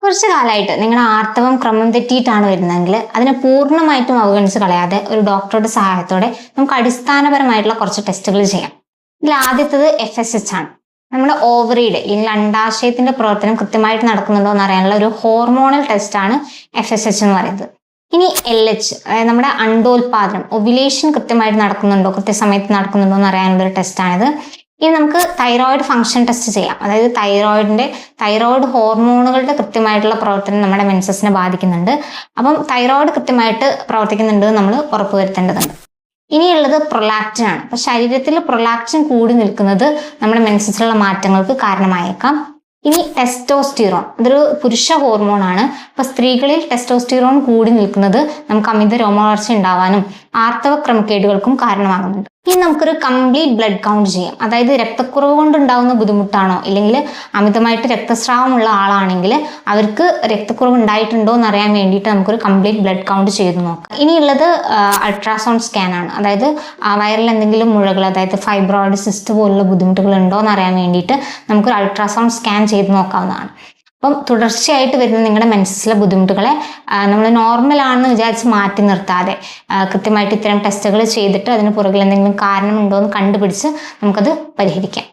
കുറച്ച് കാലമായിട്ട് നിങ്ങളുടെ ആർത്തവം ക്രമം തെറ്റിയിട്ടാണ് വരുന്നതെങ്കിൽ അതിനെ പൂർണ്ണമായിട്ടും അവഗണിച്ച് കളയാതെ ഒരു ഡോക്ടറുടെ സഹായത്തോടെ നമുക്ക് അടിസ്ഥാനപരമായിട്ടുള്ള കുറച്ച് ടെസ്റ്റുകൾ ചെയ്യാം. ഇതിൽ ആദ്യത്തേത് FSH ആണ്. നമ്മുടെ ഓവറിയുടെ അല്ലെങ്കിൽ അണ്ടാശയത്തിന്റെ പ്രവർത്തനം കൃത്യമായിട്ട് നടക്കുന്നുണ്ടോ എന്ന് അറിയാനുള്ള ഒരു ഹോർമോണൽ ടെസ്റ്റാണ് FSH എന്ന് പറയുന്നത്. ഇനി LH, അതായത് നമ്മുടെ അണ്ടോൽപാദനം, ഒവുലേഷൻ കൃത്യമായിട്ട് നടക്കുന്നുണ്ടോ, കൃത്യസമയത്ത് നടക്കുന്നുണ്ടോ എന്ന് അറിയാനുള്ള ഒരു ടെസ്റ്റാണിത്. ഇനി നമുക്ക് തൈറോയിഡ് ഫംഗ്ഷൻ ടെസ്റ്റ് ചെയ്യാം. അതായത് തൈറോയിഡ് ഹോർമോണുകളുടെ കൃത്യമായിട്ടുള്ള പ്രവർത്തനം നമ്മുടെ മെൻസസിനെ ബാധിക്കുന്നുണ്ട്. അപ്പം തൈറോയിഡ് കൃത്യമായിട്ട് പ്രവർത്തിക്കുന്നുണ്ട് നമ്മൾ ഉറപ്പുവരുത്തേണ്ടതുണ്ട്. ഇനിയുള്ളത് പ്രൊലാക്റ്റിൻ ആണ്. അപ്പൊ ശരീരത്തിൽ പ്രൊലാക്റ്റിൻ കൂടി നിൽക്കുന്നത് നമ്മുടെ മെൻസസിലുള്ള മാറ്റങ്ങൾക്ക് കാരണമായേക്കാം. ഇനി ടെസ്റ്റോസ്റ്റിറോൺ, ഇതൊരു പുരുഷ ഹോർമോൺ ആണ്. അപ്പൊ സ്ത്രീകളിൽ ടെസ്റ്റോസ്റ്റിറോൺ കൂടി നിൽക്കുന്നത് നമുക്ക് അമിത രോമവളർച്ച ഉണ്ടാവാനും ആർത്തവ ക്രമക്കേടുകൾക്കും കാരണമാകുന്നുണ്ട്. ഇനി നമുക്കൊരു കംപ്ലീറ്റ് ബ്ലഡ് കൗണ്ട് ചെയ്യാം. അതായത് രക്തക്കുറവ് കൊണ്ടുണ്ടാകുന്ന ബുദ്ധിമുട്ടാണോ ഇല്ലെങ്കിൽ അമിതമായിട്ട് രക്തസ്രാവമുള്ള ആളാണെങ്കിൽ അവർക്ക് രക്തക്കുറവ് ഉണ്ടായിട്ടുണ്ടോ എന്ന് അറിയാൻ വേണ്ടിയിട്ട് നമുക്കൊരു കംപ്ലീറ്റ് ബ്ലഡ് കൗണ്ട് ചെയ്ത് നോക്കാം. ഇനിയുള്ളത് അൾട്രാസൗണ്ട് സ്കാൻ ആണ്. അതായത് വയറിൽ എന്തെങ്കിലും മുഴകൾ, അതായത് ഫൈബ്രോയിഡ്, സിസ്റ്റ് പോലുള്ള ബുദ്ധിമുട്ടുകൾ ഉണ്ടോ എന്ന് അറിയാൻ വേണ്ടിയിട്ട് നമുക്കൊരു അൾട്രാസൗണ്ട് സ്കാൻ ചെയ്ത് നോക്കാവുന്നതാണ്. അപ്പം തുടർച്ചയായിട്ട് വരുന്ന നിങ്ങളുടെ മെൻസസിലെ ബുദ്ധിമുട്ടുകളെ നമ്മൾ നോർമൽ ആണെന്ന് വിചാരിച്ച് മാറ്റി നിർത്താതെ കൃത്യമായിട്ട് ഇത്തരം ടെസ്റ്റുകൾ ചെയ്തിട്ട് അതിന് പുറകിൽ എന്തെങ്കിലും കാരണമുണ്ടോ എന്ന് കണ്ടുപിടിച്ച് നമുക്കത് പരിഹരിക്കാം.